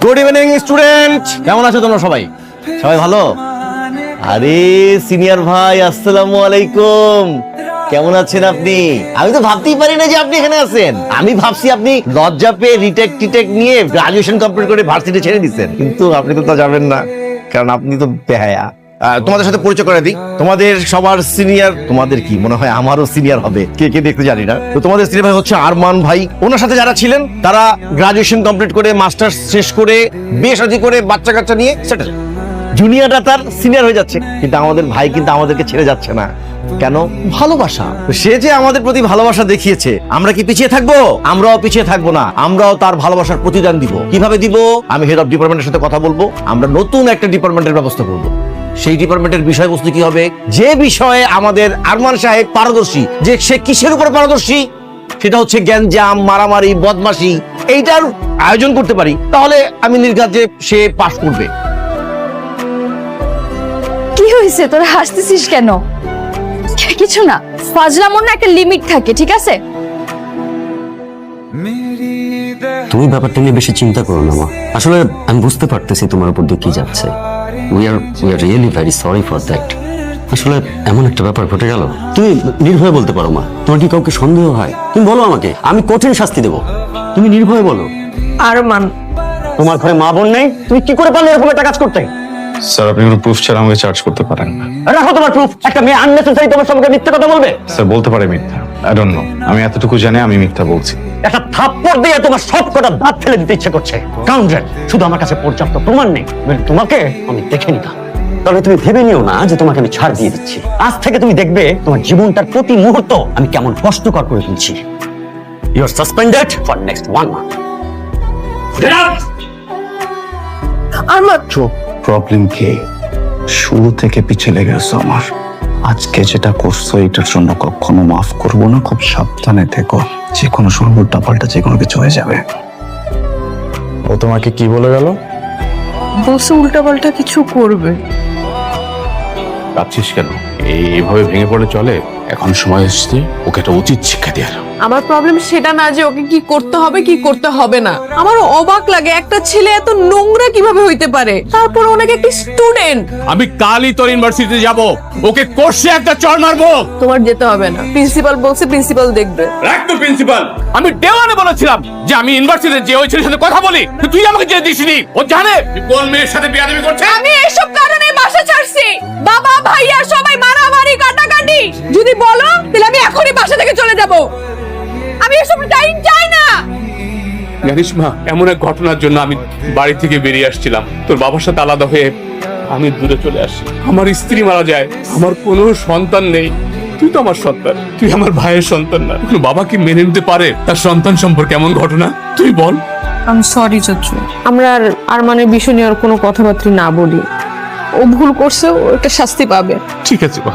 Good evening student, কেমন আছো তোমরা সবাই? সবাই ভালো? আরে সিনিয়র ভাই, আসসালামু আলাইকুম। কেমন আছেন আপনি? আমি তো ভাবতেই পারি না যে আপনি এখানে আছেন। আমি ভাবছি আপনি লজ্জা পেয়ে রিটেক টিটেক নিয়ে গ্রাজুয়েশন কমপ্লিট করে ভার্সিটি ছেড়ে দিচ্ছেন, কিন্তু আপনি তো তা যাবেন না, কারণ আপনি তো বেহায়া। তোমাদের সাথে পরিচয় করে দিই, তোমাদের সবার সিনিয়র, তোমাদের কি মনে হয় আমারও সিনিয়র হবে, কে কে দেখতে জানি না। তো তোমাদের সিনিয়র ভাই হচ্ছে আরমান ভাই। ওনার সাথে যারা ছিলেন তারা গ্রাজুয়েশন কমপ্লিট করে মাস্টার্স শেষ করে বিয়ে শাদী করে বাচ্চা কাচ্চা নিয়ে সেটেল। জুনিয়ররা তার সিনিয়র হয়ে যাচ্ছে, কিন্তু আমাদের ভাই কিন্তু আমাদেরকে ছেড়ে যাচ্ছে না। কেন? ভালোবাসা। সে যে আমাদের প্রতি ভালোবাসা দেখিয়েছে, আমরা কি পিছিয়ে থাকবো? আমরাও পিছিয়ে থাকবো না, আমরাও তার ভালোবাসার প্রতিদান দিব। কিভাবে দিব? আমি হেড অফ ডিপার্টমেন্টের সাথে কথা বলবো, আমরা নতুন একটা ডিপার্টমেন্টের ব্যবস্থা করবো। সেই ডিপার্টমেন্টের বিষয়বস্তু কি হবে? যে বিষয়ে আমাদের আরমান সাহেব পারদর্শী, যে সে কিসের উপর পারদর্শী, সেটা হচ্ছে গ্যাঞ্জাম, মারামারি, বদমাশি। এইটার আয়োজন করতে পারি, তাহলে আমি নির্ঘাত যে সে পাস করবে। কি হয়েছে, তোরা হাসতেছিস কেন? কিছু না, ফাজলামোর না একটা লিমিট থাকে, ঠিক আছে? তুমি ব্যাপারটা নিয়ে বেশি চিন্তা করো না মা। আসলে আমি বুঝতে পারতেছি তোমার উপর দিয়ে কি যাচ্ছে। We are really very sorry for that. আসলে এমন একটা ব্যাপার ঘটে গেল। তুমি নির্ভয়ে বলতে পারো মা, তোমার কি কাউকে সন্দেহ হয়? তুমি বলো আমাকে, আমি কঠিন শাস্তি দেবো। তুমি নির্ভয়ে বলো। আরমান, তোমার ঘরে মা বোন নেই, তুমি কি করে পারলে এরকম একটা কাজ করতে? স্যার, আপনি কোনো প্রুফ ছাড়া আমাকে চার্জ করতে পারেন না। রাখো তোমার প্রুফ। একটা মেয়ে আননেসেসারি তোমার সঙ্গে মিথ্যা কথা বলবে? স্যার, বলতে পারে মিথ্যা। আই ডোন্ট নো, আমি এতটুকু জানি আমি মিথ্যা বলছি। একটা থাপ্পড় দিয়ে তোমার সব কটা দাঁত ফেলে দিতে ইচ্ছে করছে। কাউন্টার, শুধু আমার কাছে পর্যাপ্ত প্রমাণ নেই, তোমাকে আমি দেখে নিতাম। তবে তুমি ভেবে নিও না যে তোমাকে আমি ছাড় দিয়ে দিচ্ছি। আজ থেকে তুমি দেখবে তোমার জীবনটার প্রতি মুহূর্ত আমি কেমন কষ্টকর করে তুলছি। You are suspended for next 1 month. Arman, problem কি? শুরু থেকে পিছে লেগে গেছো আমার। আজকে যেটা করছো এটার জন্য কখনো মাফ করবো না। খুব সাবধানে থেকো, যে কোনো সময় উল্টা পাল্টা যে কোনো কিছু হয়ে যাবে। ও তোমাকে কি বলে গেল? বলছে উল্টাপাল্টা কিছু করবে। কাঁদছিস কেন? এইভাবে ভেঙে পড়লে চলে? এখন সময় এসেছে ওকে একটা উচিত শিক্ষা দেওয়ার। আমার প্রবলেম সেটা না যে ওকে কি করতে হবে কি করতে হবে না। আমার অবাক লাগে একটা ছেলে এত নোংরা কিভাবে হইতে পারে, তারপর ওনাকে একটা স্টুডেন্ট। আমি কালই তোর ইউনিভার্সিটিতে যাব, ওকে কোর্সে একটা চড় মারবো। তোমার যেতে হবে না, প্রিন্সিপাল বলছে প্রিন্সিপাল দেখবে। রাখ তো প্রিন্সিপাল। আমি দেওয়ানে বলেছিলাম যে আমি ইউনিভার্সিটিতে যে ওই ছেলের সাথে কথা বলি, তুই আমাকে যে দিসনি। ও জানে কোন মেয়ের সাথে বিয়াদবি করছে। আমি এসব কারণে বাসা ছাড়ছি। বাবা ভাইয়া সবাই মারামারি কাটাকাটি। যদি বলো তাহলে আমি এখনই বাসা থেকে চলে যাব। আমি এসব টাইম চাই না। জানিস মা, এমন এক ঘটনার জন্য আমি বাড়ি থেকে বেরিয়ে আসছিলাম। তোর বাবার সাথে আলাদা হয়ে আমি দূরে চলে আসি। আমার স্ত্রী মারা যায়, আমার কোনো সন্তান নেই। তুই তো আমার সন্তান, তুই আমার ভাইয়ের সন্তান না। কোনো বাবা কি মেনে নিতে পারে তার সন্তান সম্পর্কে এমন ঘটনা? তুই বল। আমি সরি চাচু, আমরা আর আরমানের বিষয় নিয়ে আর কোনো কথাবার্তা না বলি। ও ভুল করছে, ও একটা শাস্তি পাবে। ঠিক আছে মা,